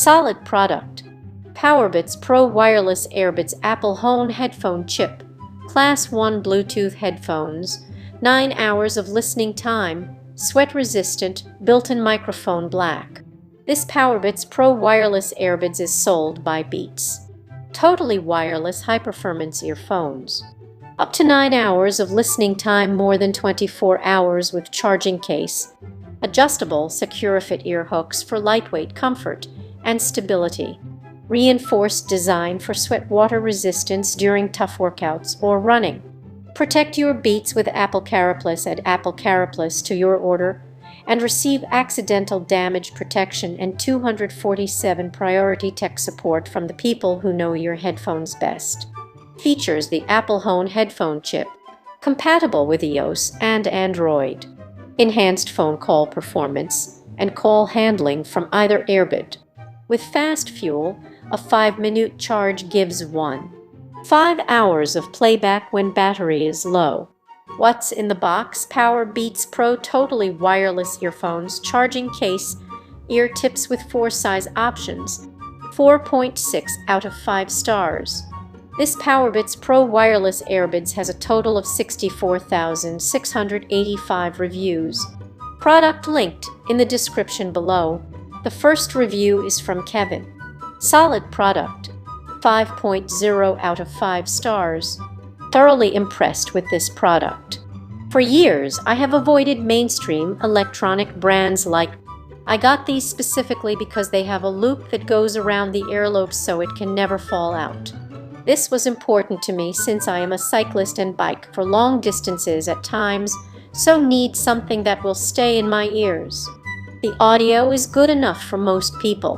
Solid product. Powerbeats Pro Wireless Earbuds Apple Home Headphone Chip. Class 1 Bluetooth headphones. 9 hours of listening time. Sweat-resistant, built-in microphone black. This Powerbeats Pro Wireless Earbuds is sold by Beats. Totally wireless high-performance earphones. Up to 9 hours of listening time, more than 24 hours with charging case. Adjustable, secure-fit ear hooks for lightweight comfort and stability. Reinforced design for sweat water resistance during tough workouts or running. Protect your Beats with Apple CarPlus. Add Apple CarPlus to your order and receive accidental damage protection and 247 priority tech support from the people who know your headphones best. Features the Apple Home Headphone Chip, compatible with iOS and Android. Enhanced phone call performance and call handling from either earbud. With fast fuel, a 5-minute charge gives 5 hours of playback when battery is low. What's in the box? Powerbeats Pro totally wireless earphones, charging case, ear tips with 4 size options. 4.6 out of 5 stars. This Powerbeats Pro Wireless Earbuds has a total of 64,685 reviews. Product linked in the description below. The first review is from Kevin. Solid product. 5.0 out of 5 stars. Thoroughly impressed with this product. For years, I have avoided mainstream electronic brands like I got these specifically because they have a loop that goes around the earlobe so it can never fall out. This was important to me since I am a cyclist and bike for long distances at times, so need something that will stay in my ears. The audio is good enough for most people.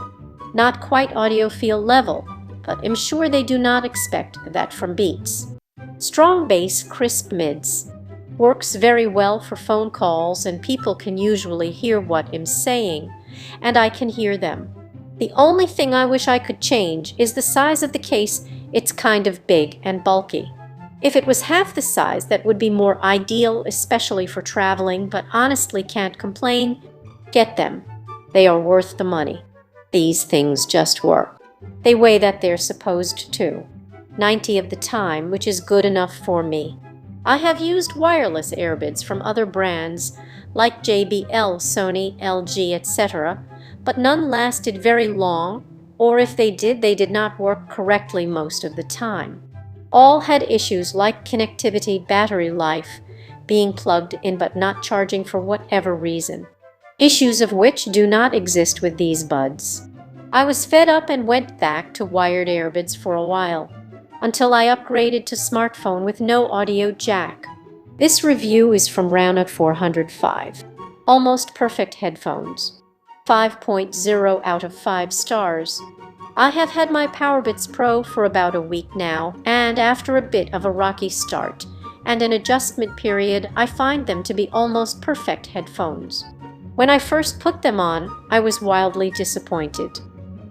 Not quite audiophile level, but I'm sure they do not expect that from Beats. Strong bass, crisp mids. Works very well for phone calls and people can usually hear what I'm saying, and I can hear them. The only thing I wish I could change is the size of the case. It's kind of big and bulky. If it was half the size, that would be more ideal, especially for traveling, but honestly can't complain. Get them. They are worth the money. These things just work. They weigh that they're supposed to. 90 of the time, which is good enough for me. I have used wireless earbuds from other brands like JBL, Sony, LG, etc., but none lasted very long, or if they did not work correctly most of the time. All had issues like connectivity, battery life, being plugged in but not charging for whatever reason. Issues of which do not exist with these buds. I was fed up and went back to wired earbuds for a while, until I upgraded to smartphone with no audio jack. This review is from Roundup 405. Almost perfect headphones. 5.0 out of 5 stars. I have had my Powerbeats Pro for about a week now, and after a bit of a rocky start and an adjustment period, I find them to be almost perfect headphones. When I first put them on, I was wildly disappointed.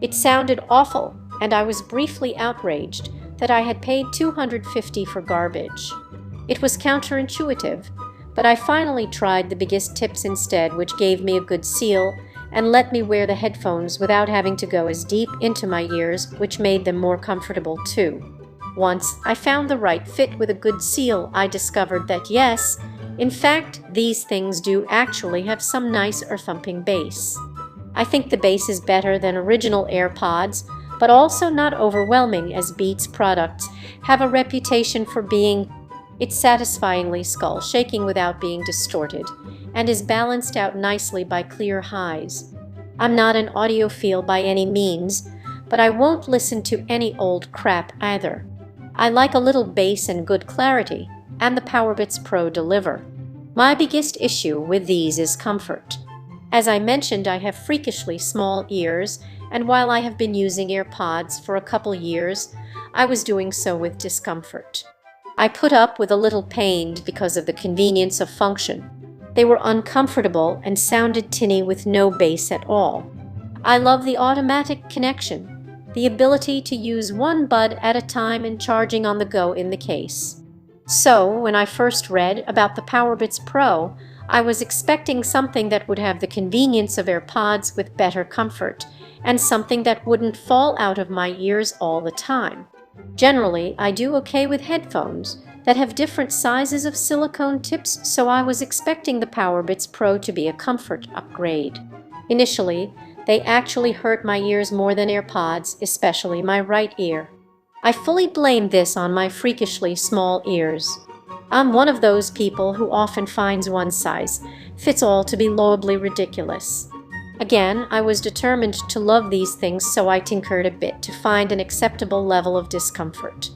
It sounded awful, and I was briefly outraged that I had paid $250 for garbage. It was counterintuitive, but I finally tried the biggest tips instead, which gave me a good seal and let me wear the headphones without having to go as deep into my ears, which made them more comfortable too. Once I found the right fit with a good seal, I discovered that yes, in fact, these things do actually have some nice ear-thumping bass. I think the bass is better than original AirPods, but also not overwhelming, as Beats products have a reputation for being. It's satisfyingly skull-shaking without being distorted, and is balanced out nicely by clear highs. I'm not an audiophile by any means, but I won't listen to any old crap either. I like a little bass and good clarity, and the Powerbeats Pro deliver. My biggest issue with these is comfort. As I mentioned, I have freakishly small ears, and while I have been using AirPods for a couple years, I was doing so with discomfort. I put up with a little pain because of the convenience of function. They were uncomfortable and sounded tinny with no bass at all. I love the automatic connection, the ability to use one bud at a time and charging on the go in the case. So, when I first read about the Powerbeats Pro, I was expecting something that would have the convenience of AirPods with better comfort and something that wouldn't fall out of my ears all the time. Generally, I do okay with headphones that have different sizes of silicone tips, so I was expecting the Powerbeats Pro to be a comfort upgrade. Initially, they actually hurt my ears more than AirPods, especially my right ear. I fully blame this on my freakishly small ears. I'm one of those people who often finds one size fits all to be laughably ridiculous. Again, I was determined to love these things, so I tinkered a bit to find an acceptable level of discomfort.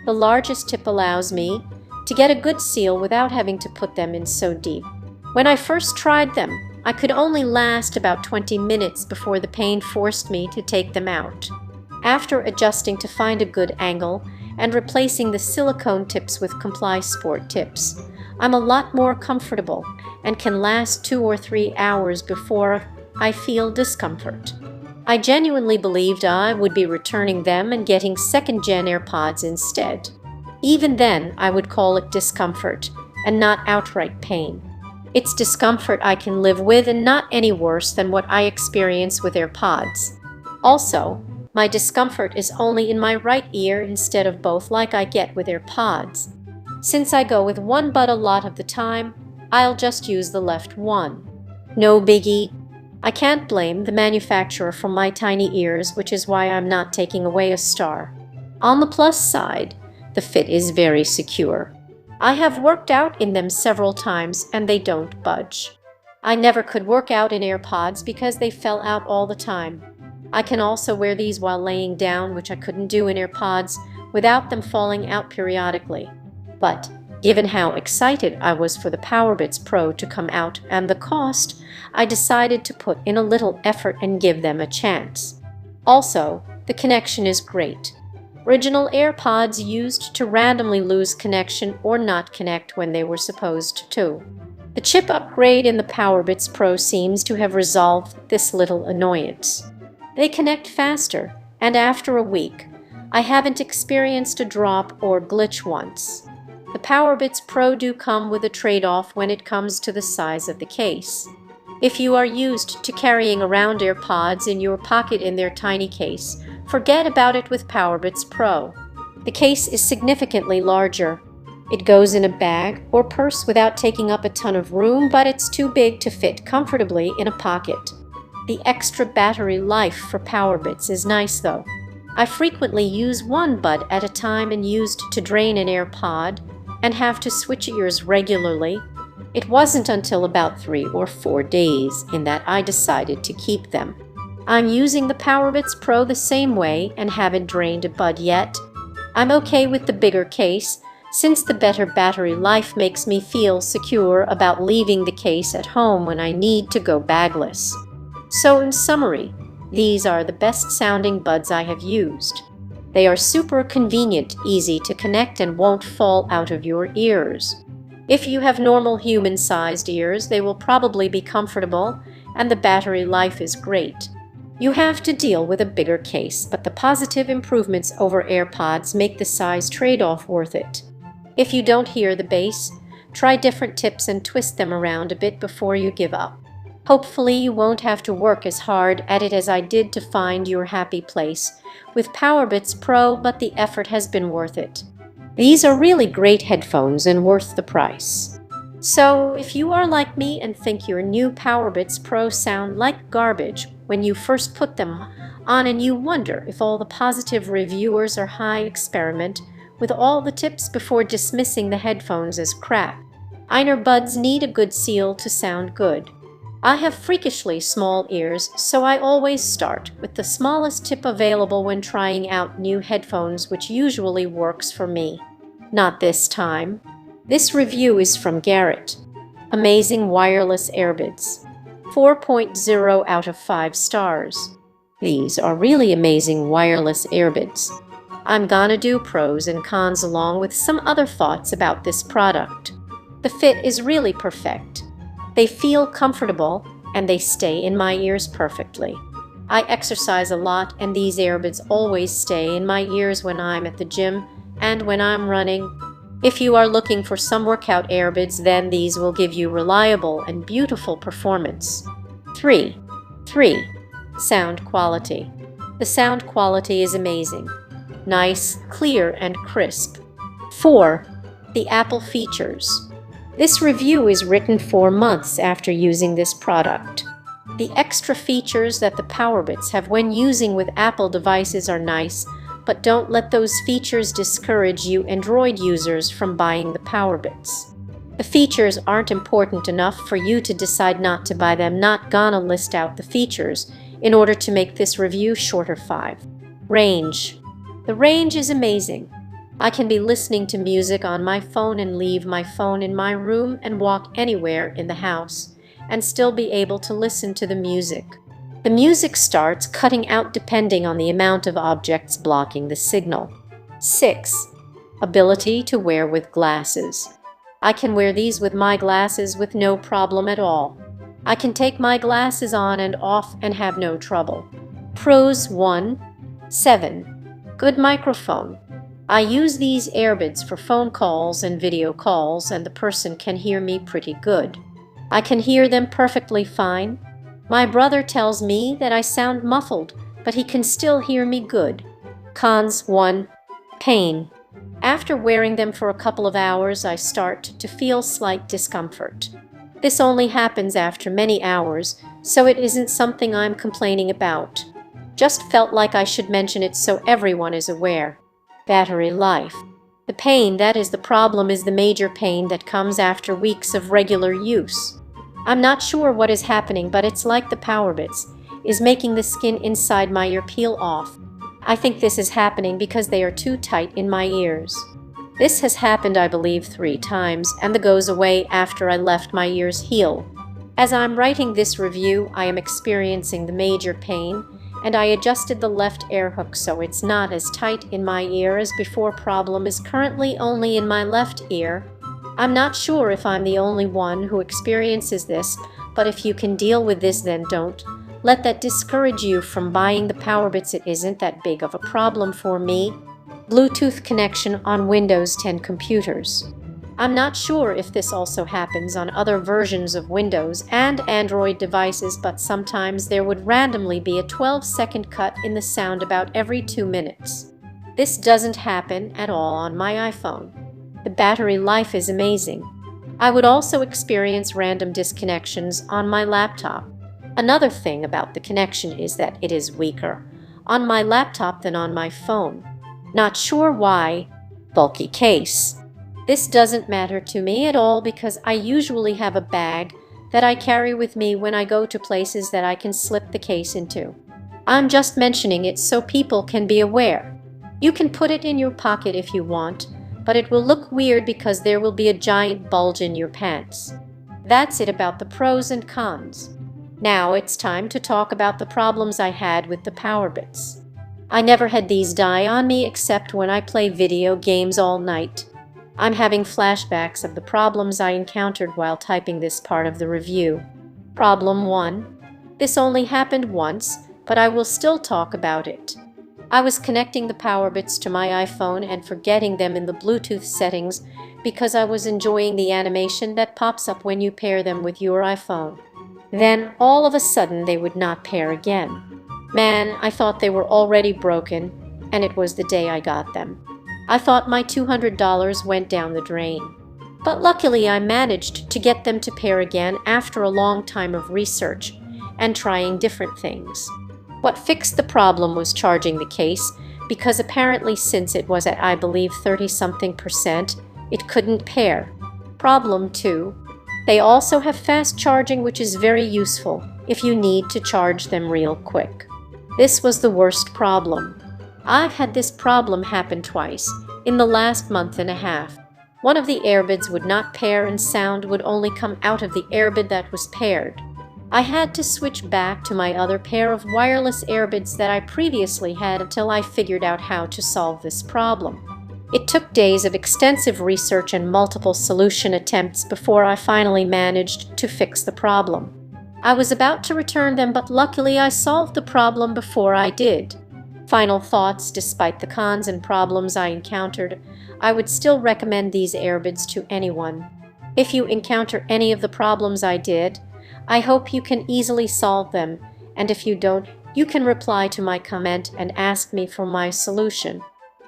The largest tip allows me to get a good seal without having to put them in so deep. When I first tried them, I could only last about 20 minutes before the pain forced me to take them out. After adjusting to find a good angle and replacing the silicone tips with Comply Sport tips, I'm a lot more comfortable and can last 2 or 3 hours before I feel discomfort. I genuinely believed I would be returning them and getting second-gen AirPods instead. Even then, I would call it discomfort and not outright pain. It's discomfort I can live with and not any worse than what I experience with AirPods. Also, my discomfort is only in my right ear instead of both like I get with AirPods. Since I go with one bud a lot of the time, I'll just use the left one. No biggie. I can't blame the manufacturer for my tiny ears, which is why I'm not taking away a star. On the plus side, the fit is very secure. I have worked out in them several times and they don't budge. I never could work out in AirPods because they fell out all the time. I can also wear these while laying down, which I couldn't do in AirPods without them falling out periodically. But given how excited I was for the Powerbeats Pro to come out and the cost, I decided to put in a little effort and give them a chance. Also, the connection is great. Original AirPods used to randomly lose connection or not connect when they were supposed to. The chip upgrade in the Powerbeats Pro seems to have resolved this little annoyance. They connect faster, and after a week, I haven't experienced a drop or glitch once. The Powerbeats Pro do come with a trade-off when it comes to the size of the case. If you are used to carrying around AirPods in your pocket in their tiny case, forget about it with Powerbeats Pro. The case is significantly larger. It goes in a bag or purse without taking up a ton of room, but it's too big to fit comfortably in a pocket. The extra battery life for Powerbeats is nice though. I frequently use one bud at a time and used to drain an AirPod and have to switch ears regularly. It wasn't until about 3 or 4 days in that I decided to keep them. I'm using the Powerbeats Pro the same way and haven't drained a bud yet. I'm okay with the bigger case, since the better battery life makes me feel secure about leaving the case at home when I need to go bagless. So in summary, these are the best sounding buds I have used. They are super convenient, easy to connect, and won't fall out of your ears. If you have normal human-sized ears, they will probably be comfortable, and the battery life is great. You have to deal with a bigger case, but the positive improvements over AirPods make the size trade-off worth it. If you don't hear the bass, try different tips and twist them around a bit before you give up. Hopefully you won't have to work as hard at it as I did to find your happy place with Powerbeats Pro, but the effort has been worth it. These are really great headphones and worth the price. So if you are like me and think your new Powerbeats Pro sound like garbage when you first put them on and you wonder if all the positive reviewers are high, experiment with all the tips before dismissing the headphones as crap. Earbuds need a good seal to sound good. I have freakishly small ears, so I always start with the smallest tip available when trying out new headphones, which usually works for me. Not this time. This review is from Garrett. Amazing wireless earbuds. 4.0 out of 5 stars. These are really amazing wireless earbuds. I'm gonna do pros and cons along with some other thoughts about this product. The fit is really perfect. They feel comfortable and they stay in my ears perfectly. I exercise a lot and these earbuds always stay in my ears when I'm at the gym and when I'm running. If you are looking for some workout earbuds, then these will give you reliable and beautiful performance. 3. Sound quality. The sound quality is amazing. Nice, clear, and crisp. 4. The Apple features. This review is written 4 months after using this product. The extra features that the Powerbeats have when using with Apple devices are nice, but don't let those features discourage you Android users from buying the Powerbeats. The features aren't important enough for you to decide not to buy them. Not gonna list out the features in order to make this review shorter. 5. Range. The range is amazing. I can be listening to music on my phone and leave my phone in my room and walk anywhere in the house and still be able to listen to the music. The music starts cutting out depending on the amount of objects blocking the signal. 6. Ability to wear with glasses. I can wear these with my glasses with no problem at all. I can take my glasses on and off and have no trouble. Pros. 1. 7. Good microphone. I use these earbuds for phone calls and video calls, and the person can hear me pretty good. I can hear them perfectly fine. My brother tells me that I sound muffled, but he can still hear me good. Cons. 1. Pain. After wearing them for a couple of hours, I start to feel slight discomfort. This only happens after many hours, so it isn't something I'm complaining about. Just felt like I should mention it so everyone is aware. Battery life. The pain that is the problem is the major pain that comes after weeks of regular use. I'm not sure what is happening, but it's like the Powerbeats is making the skin inside my ear peel off. I think this is happening because they are too tight in my ears. This has happened, I believe, 3 times, and that goes away after I left my ears heal. As I'm writing this review, I am experiencing the major pain, and I adjusted the left ear hook so it's not as tight in my ear as before. Problem is currently only in my left ear. I'm not sure if I'm the only one who experiences this, but if you can deal with this, then don't let that discourage you from buying the Powerbeats. It isn't that big of a problem for me. Bluetooth connection on Windows 10 computers. I'm not sure if this also happens on other versions of Windows and Android devices, but sometimes there would randomly be a 12-second cut in the sound about every 2 minutes. This doesn't happen at all on my iPhone. The battery life is amazing. I would also experience random disconnections on my laptop. Another thing about the connection is that it is weaker on my laptop than on my phone. Not sure why. Bulky case. This doesn't matter to me at all because I usually have a bag that I carry with me when I go to places that I can slip the case into. I'm just mentioning it so people can be aware. You can put it in your pocket if you want, but it will look weird because there will be a giant bulge in your pants. That's it about the pros and cons. Now it's time to talk about the problems I had with the Powerbeats. I never had these die on me except when I play video games all night. I'm having flashbacks of the problems I encountered while typing this part of the review. Problem 1. This only happened once, but I will still talk about it. I was connecting the Powerbeats to my iPhone and forgetting them in the Bluetooth settings because I was enjoying the animation that pops up when you pair them with your iPhone. Then, all of a sudden, they would not pair again. Man, I thought they were already broken, and it was the day I got them. I thought my $200 went down the drain. But luckily I managed to get them to pair again after a long time of research and trying different things. What fixed the problem was charging the case, because apparently since it was at I believe 30-something%, it couldn't pair. Problem 2. They also have fast charging, which is very useful if you need to charge them real quick. This was the worst problem. I've had this problem happen twice in the last month and a half. One of the earbuds would not pair and sound would only come out of the earbud that was paired. I had to switch back to my other pair of wireless earbuds that I previously had until I figured out how to solve this problem. It took days of extensive research and multiple solution attempts before I finally managed to fix the problem. I was about to return them, but luckily I solved the problem before I did. Final thoughts: despite the cons and problems I encountered, I would still recommend these earbuds to anyone. If you encounter any of the problems I did, I hope you can easily solve them, and if you don't, You can reply to my comment and ask me for my solution.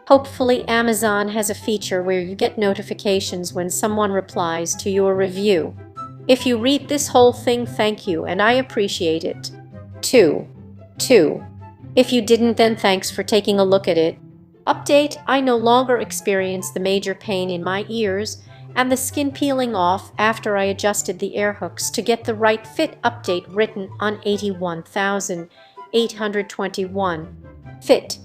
Hopefully, Amazon has a feature where you get notifications when someone replies to your review. If you read this whole thing, thank you, and I appreciate it. 2. If you didn't, then thanks for taking a look at it. Update: I no longer experience the major pain in my ears and the skin peeling off after I adjusted the air hooks to get the right fit. Update written on 81,821. Fit.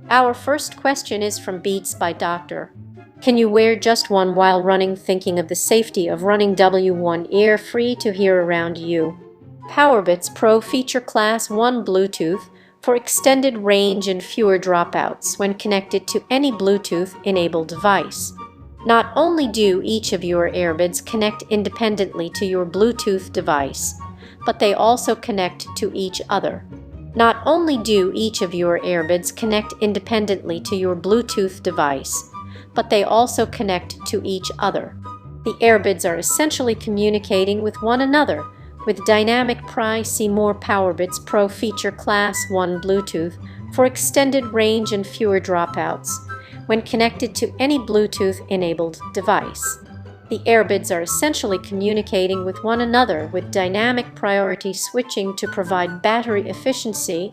Our first question is from Beats by Dr. Can you wear just one while running? Thinking of the safety of running W1 ear free to hear around you. Powerbeats Pro feature Class 1 Bluetooth for extended range and fewer dropouts when connected to any Bluetooth-enabled device. Not only do each of your earbuds connect independently to your Bluetooth device, but they also connect to each other. Not only do each of your earbuds connect independently to your Bluetooth device, but they also connect to each other. The earbuds are essentially communicating with one another with dynamic pri. See more. Powerbeats Pro feature Class 1 Bluetooth for extended range and fewer dropouts when connected to any Bluetooth-enabled device. The earbuds are essentially communicating with one another with dynamic priority switching to provide battery efficiency,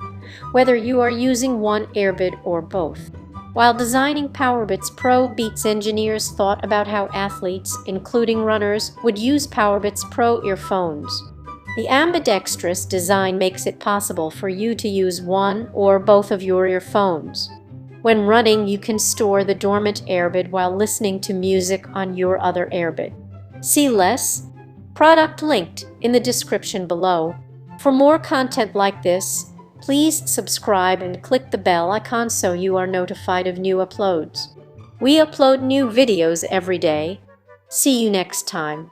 whether you are using one earbud or both. While designing Powerbeats Pro, Beats engineers thought about how athletes, including runners, would use Powerbeats Pro earphones. The Ambidextrous Design makes it possible for you to use one or both of your earphones. When running, you can store the dormant earbud while listening to music on your other earbud. See less. Product linked in the description below. For more content like this, please subscribe and click the bell icon so you are notified of new uploads. We upload new videos every day. See you next time.